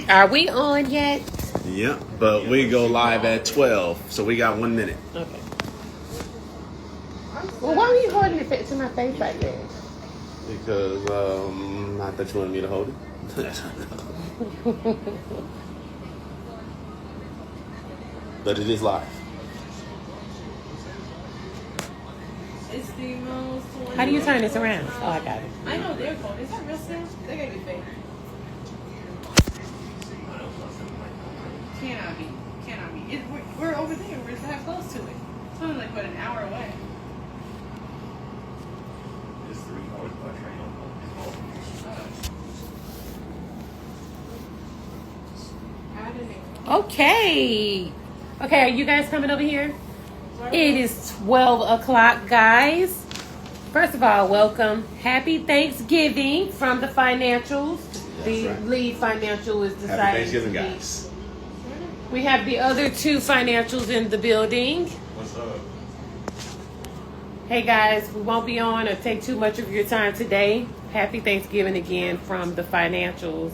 Are we on yet? Yep, but we go live at 12, so we got 1 minute. Okay. Well, why are you holding it to my face like that? Because, not that you wanted me to hold it. But it is live. It's the most. How do you turn this around? Oh, I got it. I know they're going. Is that real sound? They gotta be fake. Cannot be. Cannot be. We're over there. We're that close to it. It's only like what, an hour away. It's 3 hours by train on Okay. Okay, are you guys coming over here? It is 12 o'clock, guys. First of all, welcome. Happy Thanksgiving from the financials. The right. lead financial is deciding. Happy Thanksgiving, to be. guys. We have the other two financials in the building. What's up? Hey guys, we won't be on or take too much of your time today. Happy Thanksgiving again from the financials.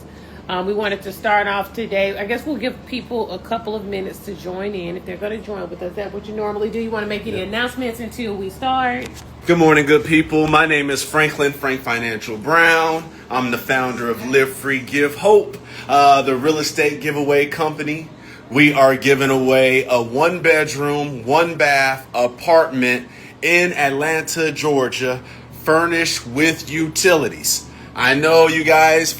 We wanted to start off today. I guess we'll give people a couple of minutes to join in if they're going to join with us. Is that what you normally do? You want to make any announcements until we start? Good morning, good people. My name is Frank Financial Brown. I'm the founder of Live Free, Give Hope, the real estate giveaway company. We are giving away a 1-bedroom, 1-bath apartment in Atlanta, Georgia, furnished with utilities. I know you guys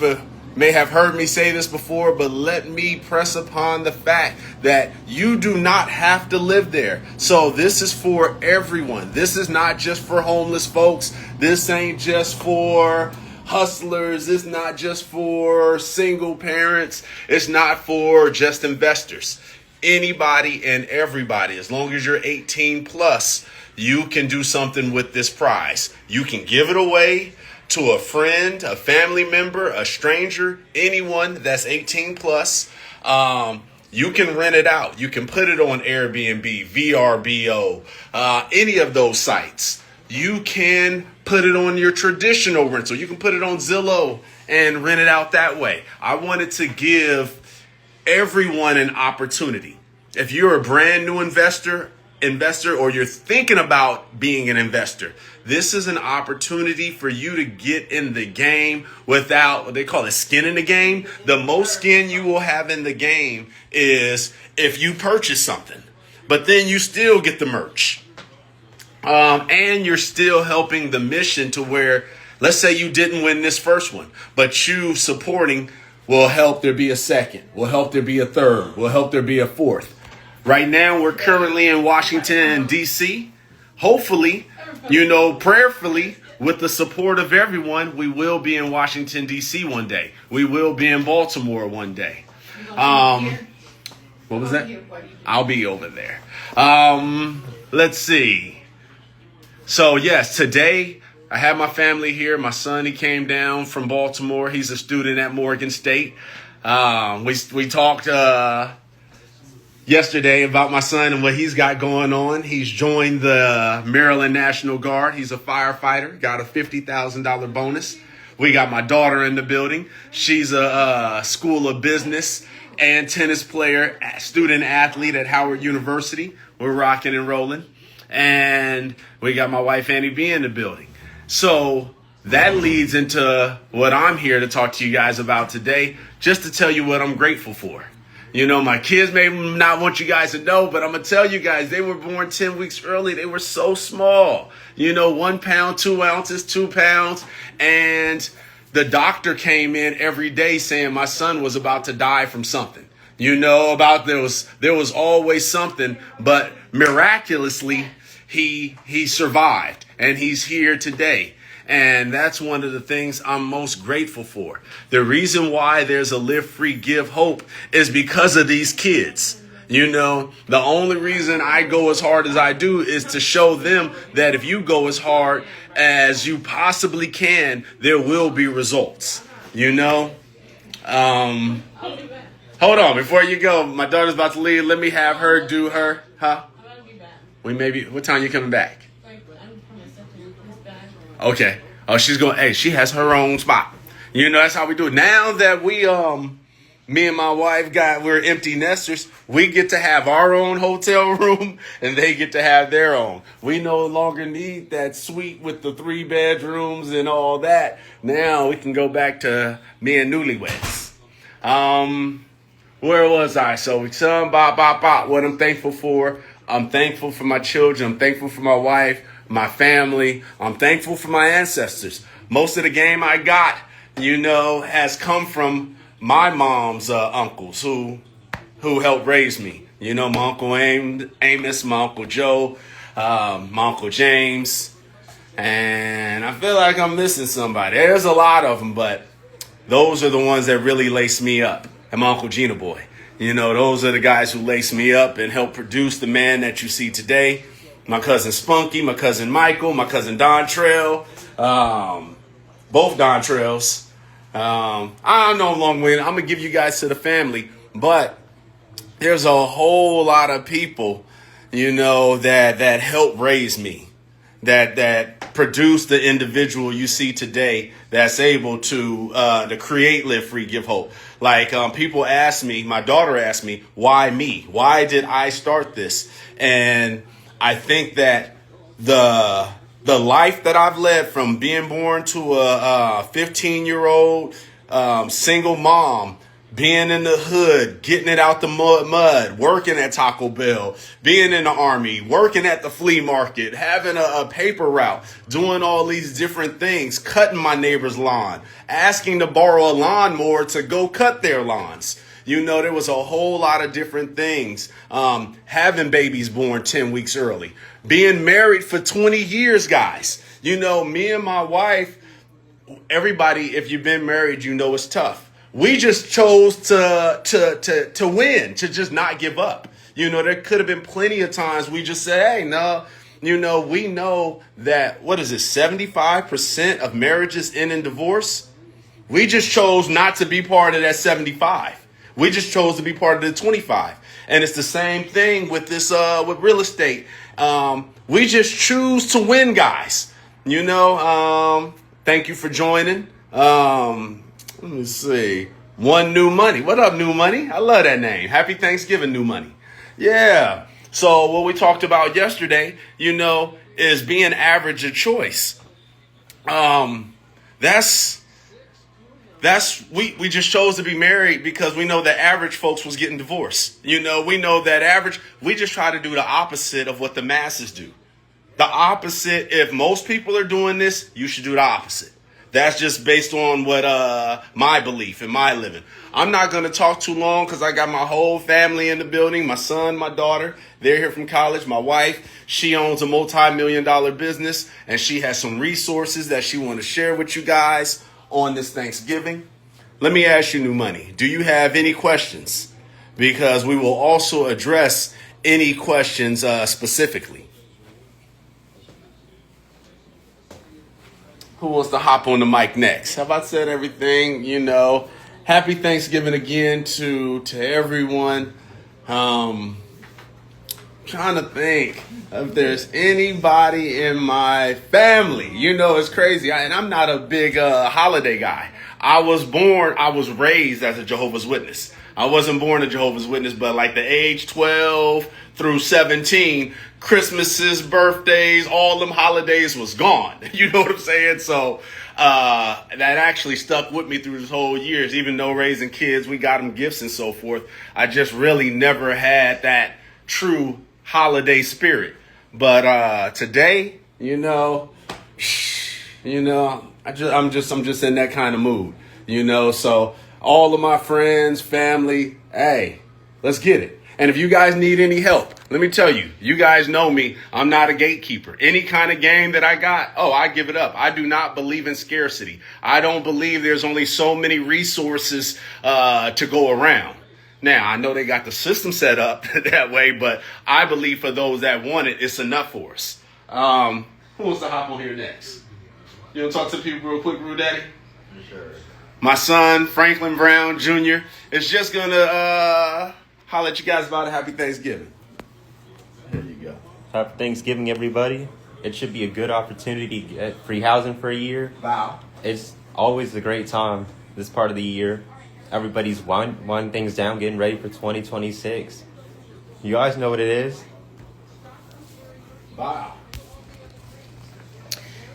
may have heard me say this before, but let me press upon the fact that you do not have to live there. So this is for everyone. This is not just for homeless folks. This ain't just for hustlers. It's not just for single parents. It's not for just investors. Anybody and everybody, as long as you're 18 plus, you can do something with this prize. You can give it away to a friend, a family member, a stranger, anyone that's 18 plus. You can rent it out. You can put it on Airbnb, VRBO, any of those sites. You can put it on your traditional rental. You can put it on Zillow and rent it out that way. I wanted to give everyone an opportunity. If you're a brand new investor, or you're thinking about being an investor, this is an opportunity for you to get in the game without what they call it skin in the game. The most skin you will have in the game is if you purchase something, but then you still get the merch. And you're still helping the mission to where, let's say you didn't win this first one, but you supporting will help there be a second, will help there be a third, will help there be a fourth. Right now, we're currently in Washington, D.C. Hopefully, prayerfully, with the support of everyone, we will be in Washington, D.C. one day. We will be in Baltimore one day. What was that? I'll be over there. Let's see. So, yes, today I have my family here. My son, he came down from Baltimore. He's a student at Morgan State. We talked yesterday about my son and what he's got going on. He's joined the Maryland National Guard. He's a firefighter, got a $50,000 bonus. We got my daughter in the building. She's a School of Business and tennis player, student athlete at Howard University. We're rocking and rolling. And we got my wife, Annie B, in the building. So that leads into what I'm here to talk to you guys about today, just to tell you what I'm grateful for. My kids may not want you guys to know, but I'm going to tell you guys, they were born 10 weeks early. They were so small, 1 pound, 2 ounces, 2 pounds. And the doctor came in every day saying my son was about to die from something. There was always something, but miraculously he survived and he's here today. And that's one of the things I'm most grateful for. The reason why there's a Live Free, Give Hope is because of these kids. The only reason I go as hard as I do is to show them that if you go as hard as you possibly can, there will be results. Hold on, before you go, my daughter's about to leave. Let me have her do her, huh? What time you coming back? Okay. Oh, she has her own spot. That's how we do it. Now that we Me and my wife we're empty nesters. We get to have our own hotel room and they get to have their own. We no longer need that suite with the 3 bedrooms and all that. Now we can go back to me and newlyweds. Where was I? So what I'm thankful for. I'm thankful for my children. I'm thankful for my wife, my family. I'm thankful for my ancestors. Most of the game I got, has come from my mom's uncles who helped raise me. My Uncle Amos, my Uncle Joe, my Uncle James. And I feel like I'm missing somebody. There's a lot of them, but those are the ones that really lace me up. And my Uncle Gina Boy. Those are the guys who lace me up and help produce the man that you see today. My cousin Spunky, my cousin Michael, my cousin Dontrell, both Dontrells. I know I'm long-winded. I'm going to give you guys to the family, but there's a whole lot of people, that help raise me, that produce the individual you see today that's able to create Live Free, Give Hope. Like people ask me, my daughter asked me, why me? Why did I start this? And I think that the life that I've led from being born to a 15-year-old single mom, being in the hood, getting it out the mud, working at Taco Bell, being in the Army, working at the flea market, having a paper route, doing all these different things, cutting my neighbor's lawn, asking to borrow a lawnmower to go cut their lawns. There was a whole lot of different things. Having babies born 10 weeks early, being married for 20 years, guys. Me and my wife, everybody, if you've been married, it's tough. We just chose to win, to just not give up. There could have been plenty of times we just said, hey, no, we know that, 75% of marriages end in divorce? We just chose not to be part of that 75. We just chose to be part of the 25. And it's the same thing with this, with real estate. We just choose to win, guys. Thank you for joining. Let me see. One New Money. What up, New Money? I love that name. Happy Thanksgiving, New Money. Yeah. So what we talked about yesterday, is being average a choice. We just chose to be married because we know that average folks was getting divorced. We know that average, we just try to do the opposite of what the masses do. The opposite, if most people are doing this, you should do the opposite. That's just based on what my belief and my living. I'm not going to talk too long because I got my whole family in the building. My son, my daughter, they're here from college. My wife, she owns a multi-million-dollar business, and she has some resources that she wants to share with you guys on this Thanksgiving. Let me ask you, New Money, do you have any questions? Because we will also address any questions specifically. Who wants to hop on the mic next? Have I said everything? Happy Thanksgiving again to everyone. Trying to think if there's anybody in my family. It's crazy. And I'm not a big holiday guy. I was raised as a Jehovah's Witness. I wasn't born a Jehovah's Witness, but like the age 12 through 17, Christmases, birthdays, all them holidays was gone. You know what I'm saying? So that actually stuck with me through this whole years. Even though raising kids, we got them gifts and so forth. I just really never had that true holiday spirit. But today, I'm just in that kind of mood. So all of my friends, family, hey, let's get it. And if you guys need any help, let me tell you, you guys know me. I'm not a gatekeeper. Any kind of game that I got, I give it up. I do not believe in scarcity. I don't believe there's only so many resources to go around. Now, I know they got the system set up that way, but I believe for those that want it, it's enough for us. Who wants to hop on here next? You want to talk to people real quick, Brew Daddy? Sure. My son, Franklin Brown Jr., is just going to holler at you guys about a happy Thanksgiving. There you go. Happy Thanksgiving, everybody. It should be a good opportunity to get free housing for a year. Wow. It's always a great time this part of the year. Everybody's winding things down, getting ready for 2026. You guys know what it is? Wow.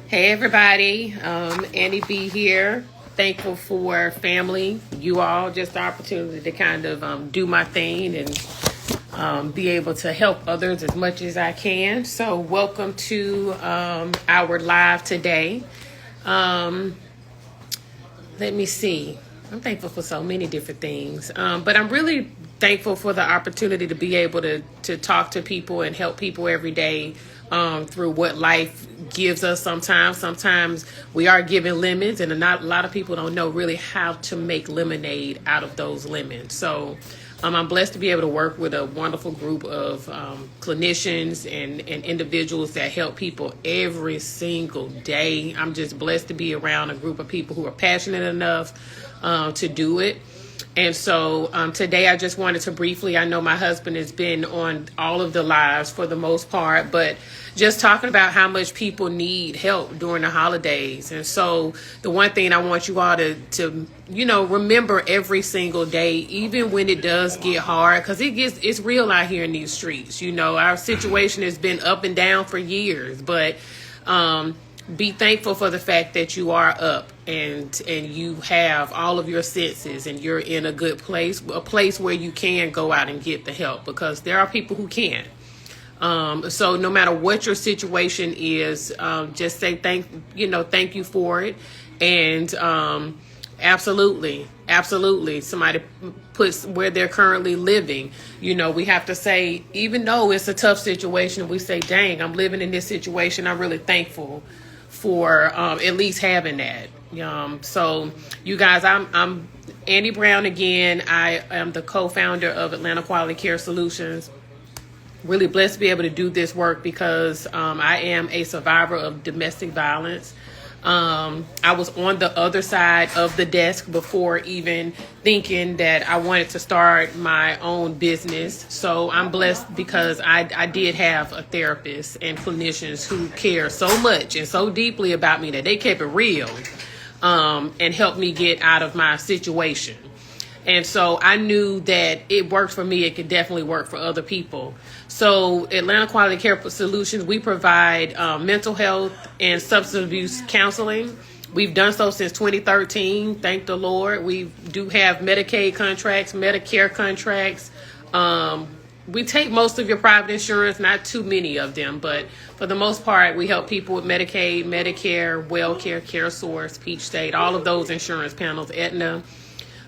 Hey everybody, Annie B here. Thankful for family, you all, just the opportunity to kind of do my thing and be able to help others as much as I can. So welcome to our live today. Let me see. I'm thankful for so many different things, but I'm really thankful for the opportunity to be able to talk to people and help people every day through what life gives us. Sometimes we are given lemons, and a lot of people don't know really how to make lemonade out of those lemons. So I'm blessed to be able to work with a wonderful group of clinicians and individuals that help people every single day. I'm just blessed to be around a group of people who are passionate enough to do it. And so today I just wanted to briefly, I know my husband has been on all of the lives for the most part, but just talking about how much people need help during the holidays. And so the one thing I want you all to remember every single day, even when it does get hard, because it's real out here in these streets. Our situation has been up and down for years, but be thankful for the fact that you are up and you have all of your senses and you're in a good place, a place where you can go out and get the help, because there are people who can't. So no matter what your situation is, just say thank you for it. And absolutely somebody puts where they're currently living. We have to say, even though it's a tough situation, we say, dang, I'm living in this situation. I'm really thankful for at least having that. So you guys, I'm Annie Brown again. I am the co-founder of Atlanta Quality Care Solutions. Really blessed to be able to do this work because I am a survivor of domestic violence. I was on the other side of the desk before even thinking that I wanted to start my own business. So I'm blessed because I did have a therapist and clinicians who care so much and so deeply about me that they kept it real and helped me get out of my situation. And so I knew that it worked for me. It could definitely work for other people. So Atlanta Quality Care Solutions, we provide mental health and substance abuse counseling. We've done so since 2013. Thank the Lord. We do have Medicaid contracts, Medicare contracts. We take most of your private insurance, not too many of them, but for the most part, we help people with Medicaid, Medicare, WellCare, CareSource, Peach State, all of those insurance panels, Aetna.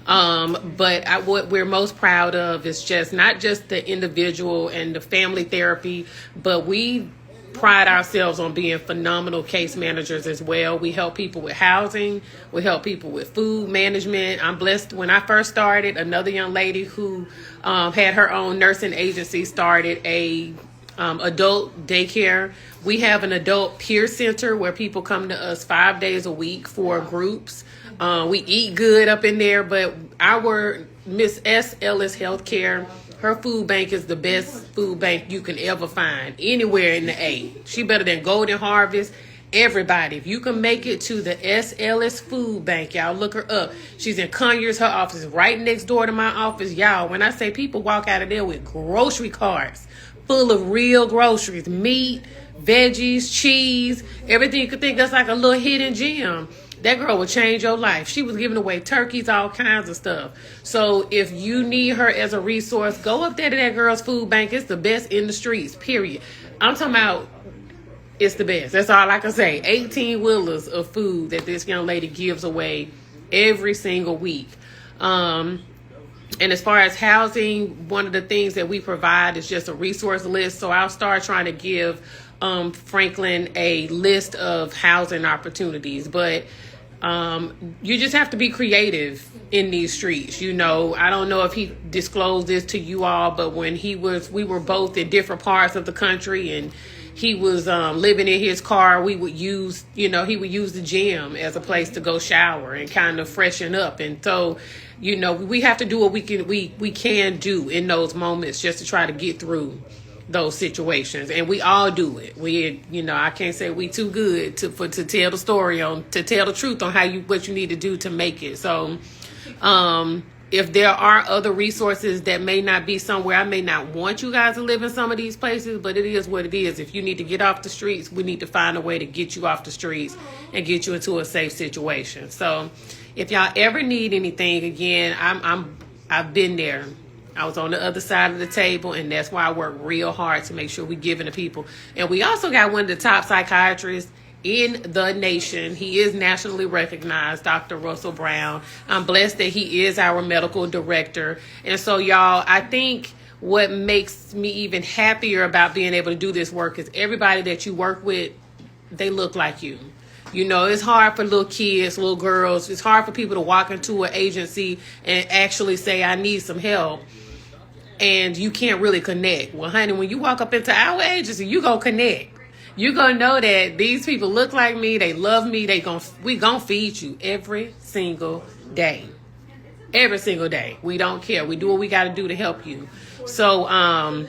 But what we're most proud of is just not just the individual and the family therapy, but we pride ourselves on being phenomenal case managers as well. We help people with housing. We help people with food management. I'm blessed. When I first started, another young lady who had her own nursing agency started a adult daycare. We have an adult peer center where people come to us 5 days a week for groups. We eat good up in there, but our Miss S. Ellis Healthcare, her food bank is the best food bank you can ever find anywhere in the A. She better than Golden Harvest. Everybody, if you can make it to the S. Ellis Food Bank, y'all look her up. She's in Conyers. Her office is right next door to my office. Y'all, when I say people walk out of there with grocery carts full of real groceries, meat, veggies, cheese, everything you could think that's like a little hidden gem. That girl will change your life. She was giving away turkeys, all kinds of stuff. So if you need her as a resource, go up there to that girl's food bank. It's the best in the streets, period. I'm talking about it's the best. That's all I can say. 18 wheelers of food that this young lady gives away every single week. And as far as housing, one of the things that we provide is just a resource list. So I'll start trying to give Franklin a list of housing opportunities. But you just have to be creative in these streets. I don't know if he disclosed this to you all, but when we were both in different parts of the country and he was living in his car, he would use the gym as a place to go shower and kind of freshen up. And so, we have to do what we can do in those moments just to try to get through those situations, and we all do it. I can't say we too good to tell the story to tell the truth on what you need to do to make it. So if there are other resources that may not be somewhere, I may not want you guys to live in some of these places, but it is what it is. If you need to get off the streets, we need to find a way to get you off the streets and get you into a safe situation. So if y'all ever need anything, again, I've been there. I was on the other side of the table, and that's why I work real hard to make sure we giving to people. And we also got one of the top psychiatrists in the nation. He is nationally recognized, Dr. Russell Brown. I'm blessed that he is our medical director. And so, y'all, I think what makes me even happier about being able to do this work is everybody that you work with, they look like you. You know, it's hard for little kids, little girls. It's hard for people to walk into an agency and actually say, I need some help. And you can't really connect. Well, honey, when you walk up into our agency, you gonna connect. You gonna know that these people look like me, they love me, we gonna feed you every single day. Every single day. We don't care. We do what we gotta do to help you. So I'm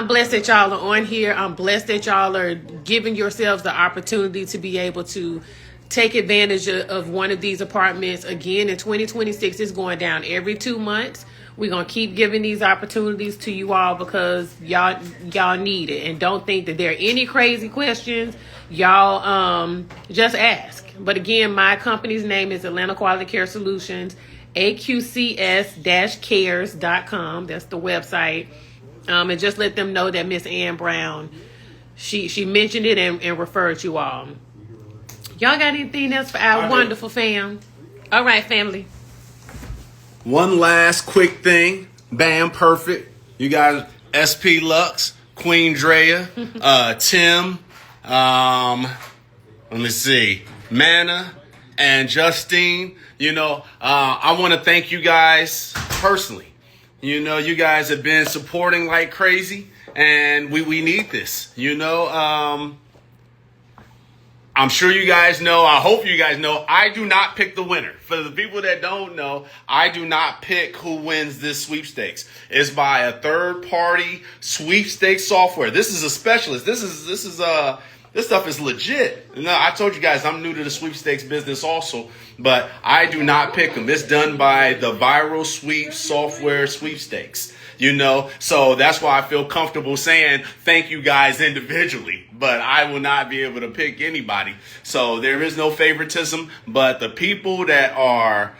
blessed that y'all are on here. I'm blessed that y'all are giving yourselves the opportunity to be able to take advantage of one of these apartments. Again, in 2026, it's going down every 2 months. We're going to keep giving these opportunities to you all because y'all need it. And don't think that there are any crazy questions. Y'all just ask. But again, my company's name is Atlanta Quality Care Solutions, AQCS-cares.com. That's the website. And just let them know that Miss Ann Brown, she mentioned it and referred you all. Y'all got anything else for our wonderful fam? All right, family. One last quick thing. Bam, perfect. You guys, SP Lux, Queen Drea, Tim, let me see, Manna, and Justine. You know, I want to thank you guys personally. You know, you guys have been supporting like crazy, and we need this. You know, I'm sure you guys know, I hope you guys know, I do not pick the winner. For the people that don't know, I do not pick who wins this sweepstakes. It's by a third-party sweepstakes software. This is a specialist. This stuff is legit. No, I told you guys I'm new to the sweepstakes business also, but I do not pick them. It's done by the Viral Sweep software sweepstakes. You know, so that's why I feel comfortable saying thank you guys individually, but I will not be able to pick anybody. So there is no favoritism, but the people that are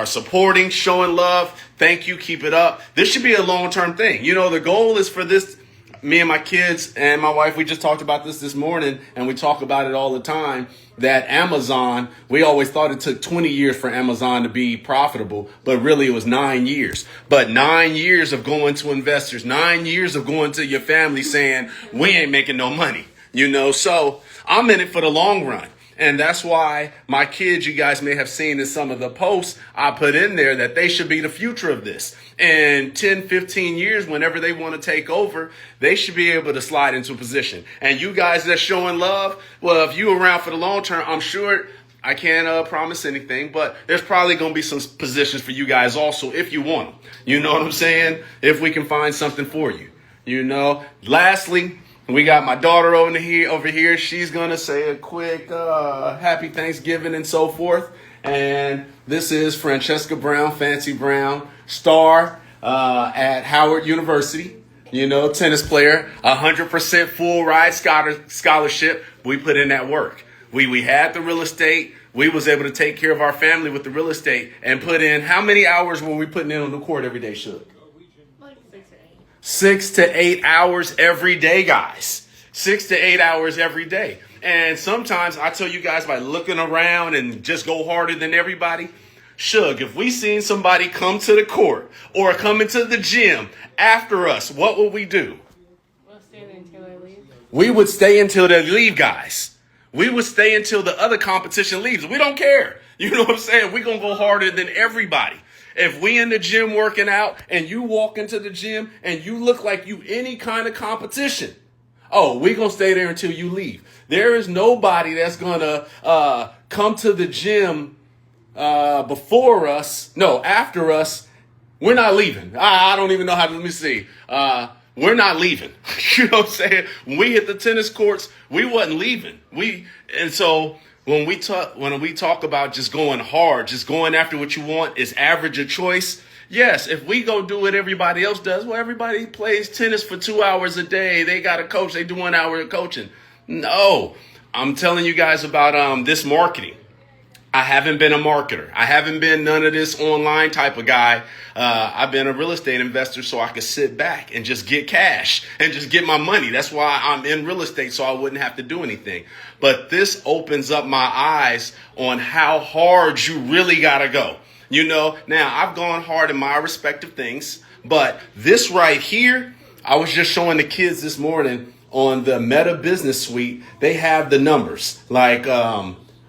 supporting, showing love, thank you, keep it up. This should be a long-term thing. You know, the goal is for this, me and my kids and my wife, we just talked about this morning, and we talk about it all the time, that Amazon, we always thought it took 20 years for Amazon to be profitable, but really it was 9 years. But 9 years of going to investors, 9 years of going to your family saying, we ain't making no money, you know? So I'm in it for the long run. And that's why my kids, you guys may have seen in some of the posts I put in there, that they should be the future of this. In 10, 15 years, whenever they want to take over, they should be able to slide into a position. And you guys that's showing love, well, if you're around for the long term, I'm sure, I can't promise anything, but there's probably going to be some positions for you guys also if you want them. You know what I'm saying? If we can find something for you, you know. Lastly, we got my daughter over here. She's going to say a quick happy Thanksgiving and so forth. And this is Francesca Brown, Fancy Brown, star at Howard University. You know, tennis player, 100% full ride scholarship. We put in that work. We had the real estate. We was able to take care of our family with the real estate and put in, how many hours were we putting in on the court every day, Shug? 6 to 8 hours every day, guys. 6 to 8 hours every day. And sometimes I tell you guys, by looking around and just go harder than everybody, Shug, if we seen somebody come to the court or come into the gym after us, what would we do? We'll stay there until they leave. We would stay until they leave, guys. We would stay until the other competition leaves. We don't care. You know what I'm saying? We're going to go harder than everybody. If we in the gym working out and you walk into the gym and you look like you any kind of competition, oh, we're going to stay there until you leave. There is nobody that's going to come to the gym before us. No, after us. We're not leaving. I don't even know how to, let me see. We're not leaving. You know what I'm saying? When we hit the tennis courts, we wasn't leaving. And so when we talk about just going hard, just going after what you want, is average a choice? Yes, if we go do what everybody else does, well, everybody plays tennis for 2 hours a day. They got a coach. They do 1 hour of coaching. No, I'm telling you guys about this marketing. I haven't been a marketer. I haven't been none of this online type of guy. I've been a real estate investor so I could sit back and just get cash and just get my money. That's why I'm in real estate, so I wouldn't have to do anything. But this opens up my eyes on how hard you really got to go. You know, now I've gone hard in my respective things, but this right here, I was just showing the kids this morning on the Meta Business Suite. They have the numbers, like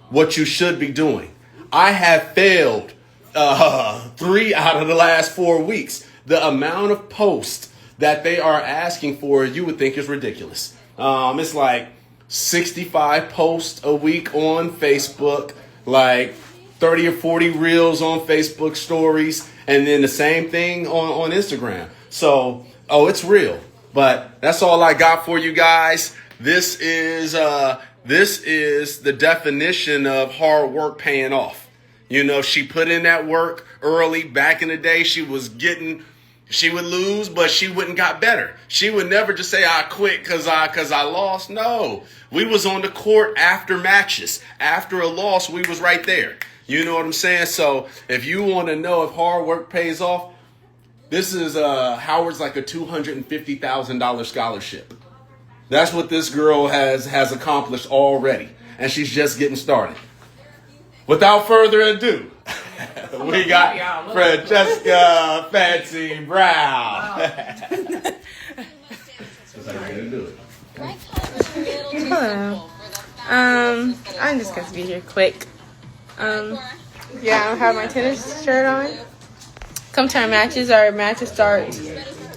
what you should be doing. I have failed 3 out of the last 4 weeks. The amount of posts that they are asking for, you would think is ridiculous. It's like 65 posts a week on Facebook, like 30 or 40 reels on Facebook stories, and then the same thing on Instagram. So, it's real. But that's all I got for you guys. This is the definition of hard work paying off. You know, she put in that work early. Back in the day, she would lose, but she wouldn't got better. She would never just say, I quit because I lost. No, we was on the court after matches. After a loss, we was right there. You know what I'm saying? So if you want to know if hard work pays off, this is Howard's like a $250,000 scholarship. That's what this girl has accomplished already. And she's just getting started. Without further ado, we got Francesca Fancy Brown. Hello. I'm just going to be here quick. I have my tennis shirt on. Come to our matches. Our matches start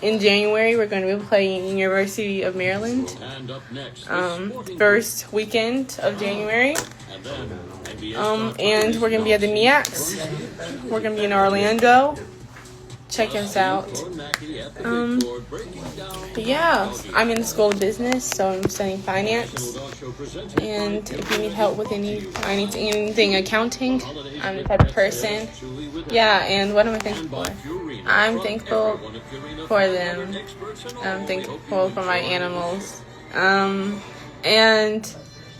in January. We're going to be playing University of Maryland. First weekend of January. And we're going to be at the MEACs. We're going to be in Orlando. Check us out. I'm in the School of Business, so I'm studying finance. And if you need help with anything accounting, I'm the type of person. And what am I thankful for? I'm thankful for them. I'm thankful for my animals. And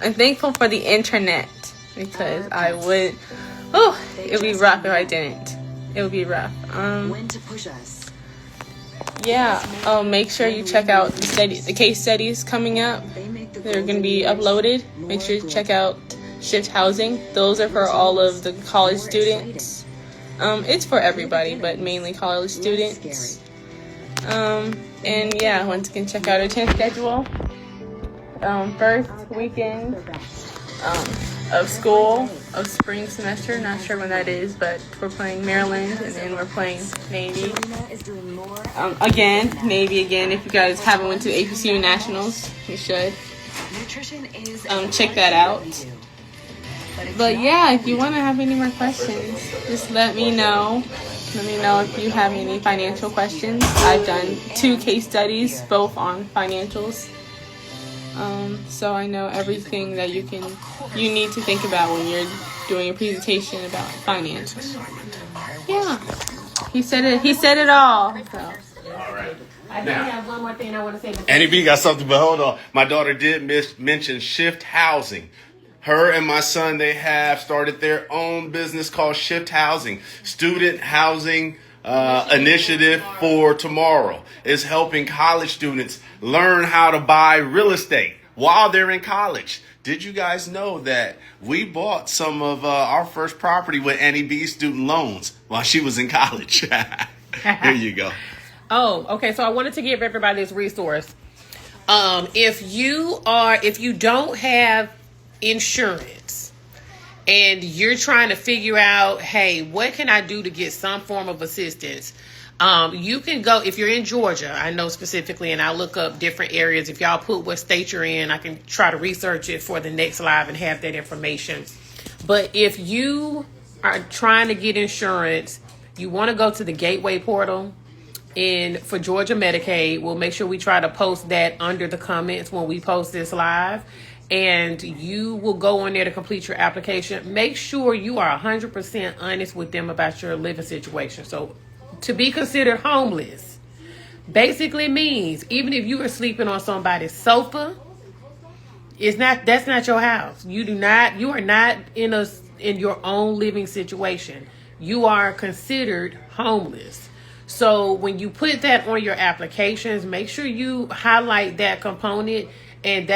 I'm thankful for the internet, because it would be rough if I didn't. It would be rough. When to push us. Make sure you check out the case studies coming up. They're going to be uploaded. Make sure you check out Shift Housing. Those are for all of the college students. It's for everybody, but mainly college students. Once again, check out our 10th schedule. First weekend of school of spring semester. Not sure when that is, but we're playing Maryland, and then we're playing Navy. Navy again. If you guys haven't went to APCU Nationals, you should. Check that out. But if you want to have any more questions, just let me know. Let me know if you have any financial questions. I've done 2 case studies, both on financials. So I know everything that you need to think about when you're doing a presentation about finance. He said it all. So. All right. I do have one more thing I want to say. Annie B got something, but hold on. My daughter did mention Shift Housing. Her and my son, they have started their own business called Shift Housing. Student housing initiative for tomorrow is helping college students learn how to buy real estate while they're in college. Did you guys know that we bought some of our first property with Annie B student loans while she was in college? Here you go. Oh, okay. So I wanted to give everybody this resource. If you don't have insurance and you're trying to figure out, hey, what can I do to get some form of assistance? You can go, if you're in Georgia, I know specifically, and I'll look up different areas. If y'all put what state you're in, I can try to research it for the next live and have that information. But if you are trying to get insurance, you want to go to the Gateway portal. And for Georgia Medicaid, we'll make sure we try to post that under the comments when we post this live. and you will go on there to complete your application. Make sure you are 100% honest with them about your living situation. So to be considered homeless basically means even if you are sleeping on somebody's sofa, that's not your house. You are not in your own living situation. You are considered homeless. So when you put that on your applications, make sure you highlight that component, and that